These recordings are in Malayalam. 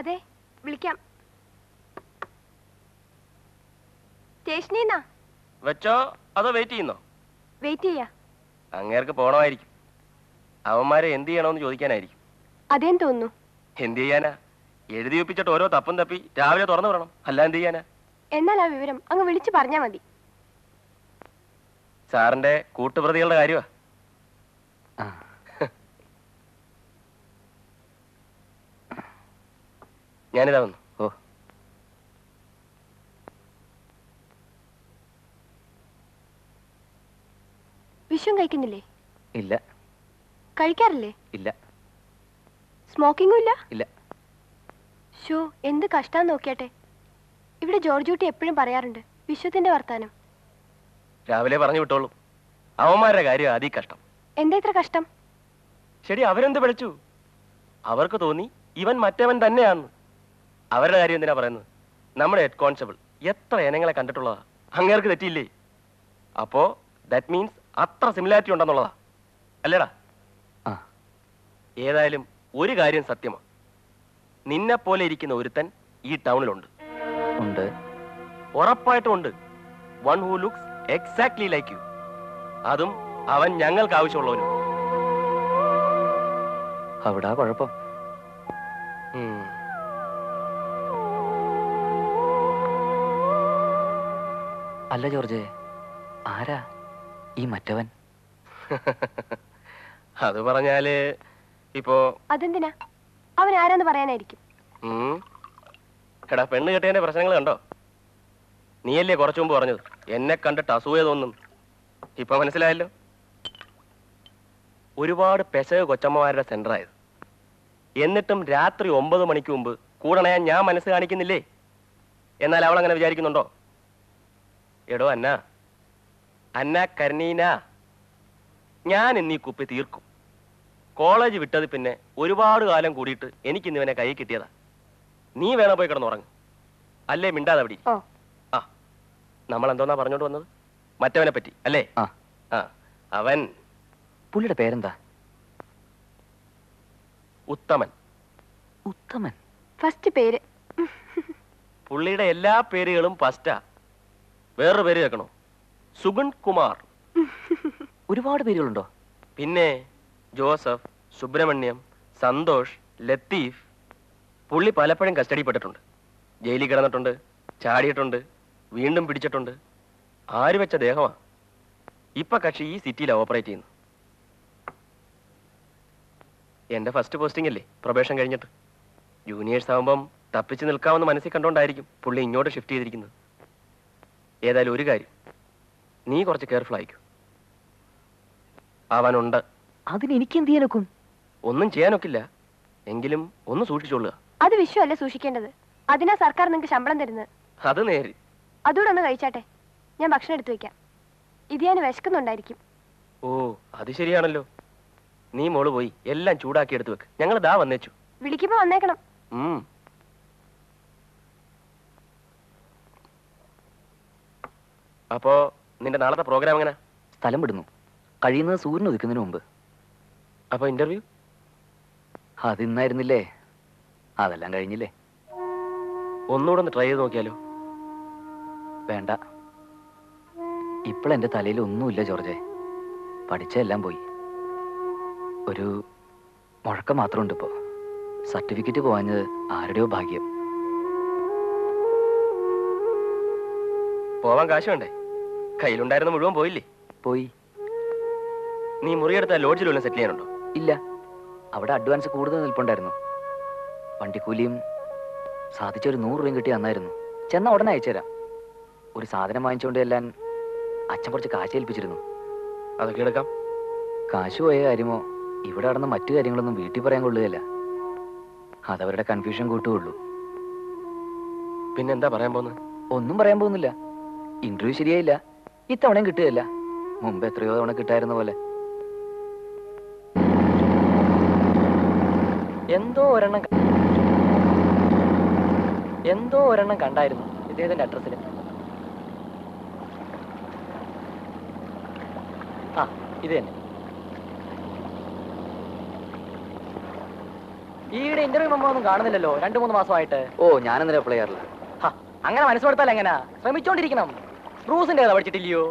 അതെ, വിളിക്കാം. സ്റ്റേഷനിൽ വെച്ചോ അതോ വെയിറ്റ് ചെയ്യുന്നോ? വെയിറ്റ് ചെയ്യാ. അങ്ങേർക്ക് പോണമായിരിക്കും. അവന്മാരെ എന്ത് ചെയ്യണമെന്ന് ചോദിക്കാനായിരിക്കും. അതേന്ന് തോന്നുന്നു. എന്ത് ചെയ്യാനാ? എഴുതി ഒപ്പിച്ചിട്ട് ഓരോ തപ്പും തപ്പി രാവിലെ തുറന്നു വിടണം. അല്ല എന്ത് ചെയ്യാനാ? എന്നാൽ ആ വിവരം അങ്ങ് വിളിച്ചു പറഞ്ഞാ മതി. സാറിന്റെ കൂട്ടുപ്രതികളുടെ കാര്യമാ. ഞാനിതാ വന്നു. ഓ, വിഷം കഴിക്കുന്നില്ലേ? ഇല്ല. കഴിക്കാറില്ലേ? ഇല്ല. സ്മോക്കിംഗും ഇല്ല? ഇല്ല. ഷോ, എന്ത് കഷ്ടാന്ന് നോക്കിയാട്ടെ. ഇവിടെ ജോർജൂട്ടി എപ്പോഴും പറയാറുണ്ട് വിശ്വത്തിന്റെ വർത്താനം. രാവിലെ പറഞ്ഞു വിട്ടോളൂ. അവന്മാരുടെ കാര്യം അതീ കഷ്ടം. എന്താ ഇത്ര കഷ്ടം? ശരി, അവരെന്ത് വിളിച്ചു? അവർക്ക് തോന്നി ഇവൻ മറ്റവൻ തന്നെയാന്ന്. അവരുടെ കാര്യം എന്തിനാ പറയുന്നത്? നമ്മുടെ ഹെഡ് കോൺസ്റ്റബിൾ എത്ര ഇനങ്ങളെ കണ്ടിട്ടുള്ളതാ. അങ്ങേർക്ക് തെറ്റിയില്ലേ? അപ്പോ ദാറ്റ് മീൻസ് അത്ര സിമിലാരിറ്റി ഉണ്ടെന്നുള്ളതാ അല്ലേടാ? ഏതായാലും ഒരു കാര്യം സത്യമാണ്. നിന്നെ പോലെ ഇരിക്കുന്ന ഒരുത്തൻ ഈ ടൗണിലുണ്ട്. ഉണ്ട്. ഉറപ്പായിട്ടും ഉണ്ട്. One who looks exactly like you. അതും അവൻ ഞങ്ങൾക്ക് ആവശ്യമുള്ളവനും. അവിടാ കുഴപ്പം. അല്ല ജോർജ്, ആരാ ഈ മറ്റവൻ? അത് പറഞ്ഞാല് ഇപ്പോ അതെന്തിനാ? അവൻ ആരാന്ന് പറയാനായിരിക്കും. എടാ, പെണ്ണ് കെട്ടിയതിന്റെ പ്രശ്നങ്ങൾ കണ്ടോ? നീയല്ലേ കുറച്ചു മുമ്പ് പറഞ്ഞത് എന്നെ കണ്ടിട്ട് അസൂയ തോന്നും? ഇപ്പൊ മനസ്സിലായല്ലോ. ഒരുപാട് പെശക കൊച്ചമ്മമാരുടെ സെന്ററായത്. എന്നിട്ടും രാത്രി 9 മണിക്ക് മുമ്പ് കൂടണയാൻ ഞാൻ മനസ്സ് കാണിക്കുന്നില്ലേ? എന്നാൽ അവൾ അങ്ങനെ വിചാരിക്കുന്നുണ്ടോ? എടോ അന്ന കരണീന, ഞാൻ ഇന്നീ കുപ്പി തീർക്കും. കോളേജ് വിട്ടത് പിന്നെ ഒരുപാട് കാലം കൂടിയിട്ട് എനിക്കിന്ന് ഇവനെ കൈ കിട്ടിയതാ. നീ വേണം പോയി കിടന്നുറങ്ങ്. അല്ലേ മിണ്ടാതെ അവിടെ. ആ, നമ്മൾ എന്തോന്നാ പറഞ്ഞോണ്ട് വന്നത്? മറ്റവനെ പറ്റി അല്ലേ? അവൻ, പുള്ളിയുടെ പേരെന്താ? ഉത്തമൻ. ഉത്തമൻ ഫസ്റ്റ് പേര്. പുള്ളിയുടെ എല്ലാ പേരുകളും ഫസ്റ്റാ. വേറൊരു പേര് കേൾക്കണോ? സുഗുൺ കുമാർ. ഒരുപാട് പേരുകളുണ്ടോ? പിന്നെ ജോസഫ്, സുബ്രഹ്മണ്യം, സന്തോഷ്, ലത്തീഫ്. പുള്ളി പലപ്പോഴും കസ്റ്റഡിപ്പെട്ടിട്ടുണ്ട്. ജയിലിൽ കിടന്നിട്ടുണ്ട്, ചാടിയിട്ടുണ്ട്, വീണ്ടും പിടിച്ചിട്ടുണ്ട്. ആര് വെച്ച ദേഹമാ. ഇപ്പൊ കക്ഷി ഈ സിറ്റിയിലാണ് ഓപ്പറേറ്റ് ചെയ്യുന്നത്. എന്റെ ഫസ്റ്റ് പോസ്റ്റിംഗ് അല്ലേ, പ്രൊബേഷൻ കഴിഞ്ഞിട്ട്. ജൂനിയേഴ്സ് ആവുമ്പം തപ്പിച്ച് നിൽക്കാമെന്ന് മനസ്സിൽ കണ്ടോണ്ടായിരിക്കും പുള്ളി ഇങ്ങോട്ട് ഷിഫ്റ്റ് ചെയ്തിരിക്കുന്നത്. ഏതായാലും ഒരു കാര്യം, നീ കുറച്ച് കെയർഫുൾ ആയിക്കൂ. അവനുണ്ട്. അതിന് എനിക്ക് എന്ത് ചെയ്യാനൊക്കും? ഒന്നും ചെയ്യാനൊക്കില്ല, എങ്കിലും ഒന്ന് സൂക്ഷിച്ചോളുക. അത് വിശ്വല്ലേ സൂക്ഷിക്കേണ്ടത്. അതിനാ സർക്കാർ നിങ്ങൾക്ക് ശമ്പളം തരുന്നത്. അത് നേര്. അതുകൂടെ ഒന്ന് കഴിച്ചാട്ടെ. ഞാൻ ഭക്ഷണം എടുത്തു വെക്കാം. ഇത് ഞാൻ വിശക്കുന്നുണ്ടായിരിക്കും. ഓ, അത് ശരിയാണല്ലോ. നീ മോള് പോയി എല്ലാം ചൂടാക്കി എടുത്തു വെക്ക്. ഞങ്ങൾ ദാ വന്നേച്ചു. വിളിക്കുമ്പോ വന്നേക്കണം. അപ്പോ നിന്റെ നാളത്തെ പ്രോഗ്രാം എങ്ങനെ? സ്ഥലം വിടുന്നു. കഴിയുന്നത് സൂര്യൻ ഉദിക്കുന്നതിന് മുമ്പ്. അപ്പൊ ഇന്റർവ്യൂ അതിന്നായിരുന്നില്ലേ? അതെല്ലാം കഴിഞ്ഞില്ലേ? ഒന്നുകൂടെ ഒന്ന് ട്രൈ ചെയ്ത് നോക്കിയാലോ? വേണ്ട, ഇപ്പോഴെന്റെ തലയിൽ ഒന്നുമില്ല ജോർജെ. പഠിച്ചെല്ലാം പോയി. ഒരു മുഴക്കം മാത്രമുണ്ട് ഇപ്പോ. സർട്ടിഫിക്കറ്റ് പോവാഞ്ഞത് ആരുടെയോ ഭാഗ്യം. പോവാൻ കാശ് വേണ്ടേ? കയ്യിലുണ്ടായിരുന്ന മുഴുവൻ പോയില്ലേ? പോയി. നീ മുറിയെടുത്ത ലോഡ്ജിൽ വല്ലതും സെറ്റിൽ ചെയ്യാനുണ്ടോ? ഇല്ല, അവിടെ അഡ്വാൻസ് കൂടുതൽ നിൽപ്പുണ്ടായിരുന്നു. വണ്ടിക്കൂലിയും സാധിച്ചൊരു 100 രൂപയും കിട്ടി തന്നായിരുന്നു. ചെന്ന ഉടനെ അയച്ചുതരാം. ഒരു സാധനം വാങ്ങിച്ചുകൊണ്ട് എല്ലാം അച്ഛൻ കുറച്ച് കാശ് ഏൽപ്പിച്ചിരുന്നു. അതൊക്കെ എടുക്കാം. കാശ് പോയ കാര്യമോ ഇവിടെ നടന്ന മറ്റു കാര്യങ്ങളൊന്നും വീട്ടിൽ പറയാൻ കൊള്ളുകയില്ല. അതവരുടെ കൺഫ്യൂഷൻ കൂട്ടുകയുള്ളൂ. പിന്നെന്താ പറയാൻ പോകുന്നത്? ഒന്നും പറയാൻ പോകുന്നില്ല. ഇന്റർവ്യൂ ശരിയായില്ല, ഇത്തവണയും കിട്ടുകയില്ല. മുമ്പ് എത്രയോ തവണ കിട്ടായിരുന്ന പോലെ. എന്തോ ഒരെണ്ണം കണ്ടായിരുന്നു ഇദ്ദേഹത്തിന്റെ അഡ്രസ്സിൽ. ആ, ഇത് തന്നെ. ഈയുടെ ഇന്റർവ്യൂ മെമ്മോ ഒന്നും കാണുന്നില്ലല്ലോ 2-3 മാസമായിട്ട്. ഓ ഞാനെന്തിനാ അപ്ലൈ ചെയ്യാറില്ല. അങ്ങനെ മനസ്സുകൊടുത്താൽ എങ്ങനാ? ശ്രമിച്ചോണ്ടിരിക്കണം. ബ്രൂസിന്റെ കഥ പഠിച്ചിട്ടില്ലയോ?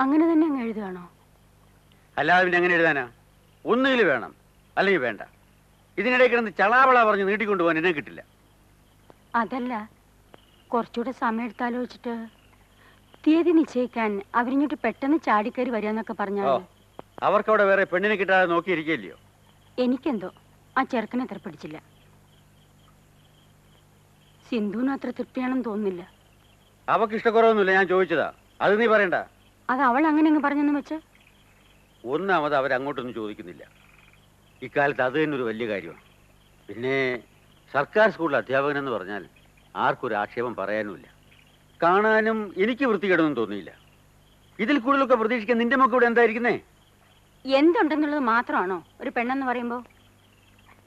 അങ്ങനെ തന്നെ അങ്ങ് എഴുതുകയാണോ? അല്ലാതെ പിന്നെ എങ്ങനെ എഴുതാനാ? ഒന്നുകിൽ വേണം അല്ലെങ്കിൽ വേണ്ട. ഇതിനിടെ കിടന്ന് ചളാവള പറഞ്ഞ് നീട്ടിക്കൊണ്ടുപോകാൻ എന്നെ കിട്ടില്ല. അതല്ല, കുറച്ചുകൂടെ സമയം എടുത്താലോചിച്ചിട്ട് തീയതി നിശ്ചയിക്കാൻ അവരിങ്ങോട്ട് പെട്ടെന്ന് ചാടിക്കയറി വരികയെന്നൊക്കെ പറഞ്ഞാൽ അവർക്കവിടെ വേറെ പെണ്ണിനെ കിട്ടാതെ നോക്കിയിരിക്കില്ലയോ? എനിക്കെന്തോ ആ ചെറുക്കനെ അത്ര പിടിച്ചില്ല. സിന്ധുവിന് അത്ര തൃപ്തിയാണെന്ന് തോന്നുന്നില്ല. അവക്ക് ഇഷ്ടക്കുറവൊന്നുമില്ല, ഞാൻ ചോദിച്ചതാ. അത് നീ പറയണ്ട. അത് അവൾ അങ്ങനെ അങ്ങ് പറഞ്ഞെന്ന് വെച്ച് ഒന്നാമത് അവരങ്ങോട്ടൊന്നും ചോദിക്കുന്നില്ല. ഇക്കാലത്ത് അത് തന്നെ ഒരു വലിയ കാര്യമാണ്. പിന്നെ സർക്കാർ സ്കൂളിലെ അധ്യാപകനെന്ന് പറഞ്ഞാൽ ആർക്കൊരു ആക്ഷേപം പറയാനുമില്ല. കാണാനും എനിക്ക് വൃത്തികേടൊന്നും തോന്നിയില്ല. ഇതിൽ കൂടുതലൊക്കെ പ്രതീക്ഷിക്കാൻ നിന്റെ മക്കൾ ഇവിടെ എന്തായിരിക്കുന്നേ? എന്തുണ്ടെന്നുള്ളത് മാത്രമാണോ ഒരു പെണ്ണെന്ന് പറയുമ്പോൾ?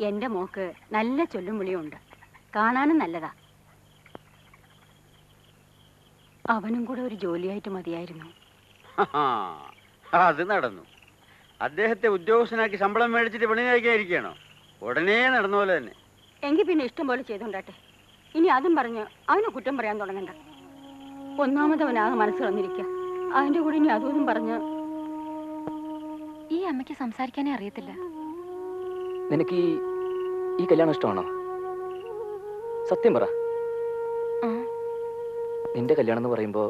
എൻ്റെ മോക്ക് നല്ല ചൊല്ലും വിളിയും ഉണ്ട്, കാണാനും നല്ലതാ. അവനും കൂടെ ഒരു ജോലിയായിട്ട് മതിയായിരുന്നു. അത് നടന്നു. അദ്ദേഹത്തെ ഉദ്യോഗസ്ഥനാക്കി ശമ്പളം മേടിച്ചിട്ട് പണി കഴിക്കാതിരിക്കുകയാണോ? ഉടനെ നടന്ന പോലെ തന്നെ. എങ്കിൽ പിന്നെ ഇഷ്ടം പോലെ ചെയ്തോണ്ടാട്ടെ. ഇനി അതും പറഞ്ഞ് അവനെ കുറ്റം പറയാൻ തുടങ്ങണ്ട. ഒന്നാമത് അവനാകെ മനസ്സ് വന്നിരിക്കുക, അതിന്റെ കൂടെ ഇനി അതും പറഞ്ഞ്. ഈ അമ്മയ്ക്ക് സംസാരിക്കാനേ അറിയത്തില്ല. നിനക്ക് ഈ കല്യാണം ഇഷ്ടമാണോ? സത്യം പറ. നിന്റെ കല്യാണം എന്ന് പറയുമ്പോൾ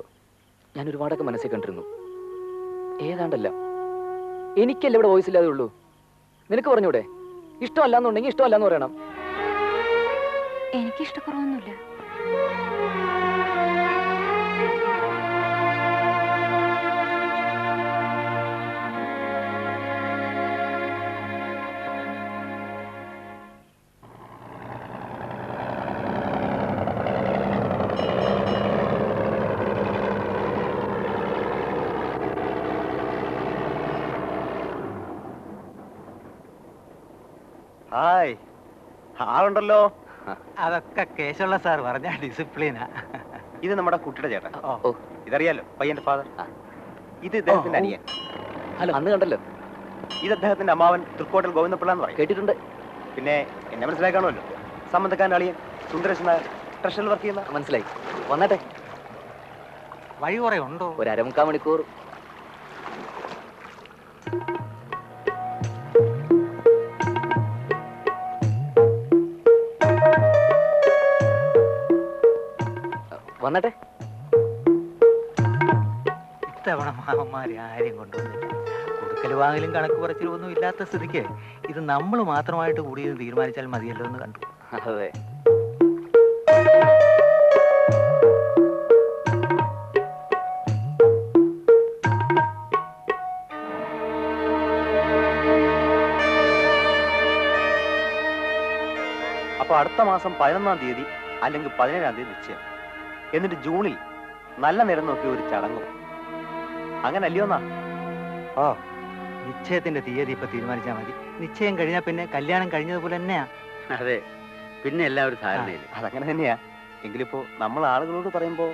ഞാൻ ഒരുപാടൊക്കെ മനസ്സിൽ കണ്ടിരുന്നു. ഏതാണ്ടല്ല എനിക്കല്ല ഇവിടെ വോയിസ് ഇല്ലാതെ ഉള്ളൂ. നിനക്ക് പറഞ്ഞൂടെ? ഇഷ്ടമല്ലാന്നുണ്ടെങ്കിൽ ഇഷ്ടമല്ലാന്ന് പറയണം. എനിക്കിഷ്ടക്കുറവൊന്നുമില്ല. ഹായ്, ആളുണ്ടല്ലോ. അതൊക്കെ കേശുള്ള സാർ പറഞ്ഞ ഡിസിപ്ലിനാ. ഇത് നമ്മുടെ കുട്ടിയുടെ ചേട്ടൻ. ഓ ഇതറിയാലോ, പയ്യന്റെ ഫാദർ. ഇത് ഇദ്ദേഹത്തിന്റെ അനിയൻ. ഹലോ, അന്ന് കണ്ടല്ലോ. ഇത് അദ്ദേഹത്തിന്റെ അമ്മാവൻ തൃക്കോട്ടൽ ഗോവിന്ദപിള്ള എന്ന് പറയും. കേട്ടിട്ടുണ്ട്. പിന്നെ എന്നെ മനസ്സിലാക്കണമല്ലോ, സംബന്ധക്കാരൻ അളിയൻ സുന്ദരേശ് നായർ, ട്രഷറിൽ വർക്ക് ചെയ്യുന്ന. മനസ്സിലായി. വന്നട്ടെ. വഴി കുറെ ഉണ്ടോ? ഒരു 1/4 മണിക്കൂർ. വന്നട്ടെ. ഇത്തവണ മാമന്മാരെ ആരെയും കൊണ്ടുവന്നില്ല. കൊടുക്കൽ വാങ്ങലും കണക്ക് പറച്ചിലൊന്നും ഇല്ലാത്ത സ്ഥിതിക്ക് ഇത് നമ്മൾ മാത്രമായിട്ട് കൂടി തീരുമാനിച്ചാൽ മതിയല്ലോ എന്ന് കണ്ടു. അതെ. അപ്പൊ അടുത്ത മാസം 11-ാം തീയതി അല്ലെങ്കിൽ 17-ാം തീയതി നിശ്ചയം. എന്നിട്ട് ജൂണിൽ നല്ല നേരം നോക്കി ഒരു ചടങ്ങും. അങ്ങനെ അല്ലയോന്നാ? നിശ്ചയത്തിന്റെ തീയതി ഇപ്പൊ തീരുമാനിച്ചാൽ മതി. നിശ്ചയം കഴിഞ്ഞാൽ പിന്നെ കല്യാണം കഴിഞ്ഞതുപോലെ തന്നെയാ. അതെ, പിന്നെ എല്ലാവരും ധാരണയില്ല. അതങ്ങനെ തന്നെയാ. എങ്കിലിപ്പോ നമ്മൾ ആളുകളോട് പറയുമ്പോ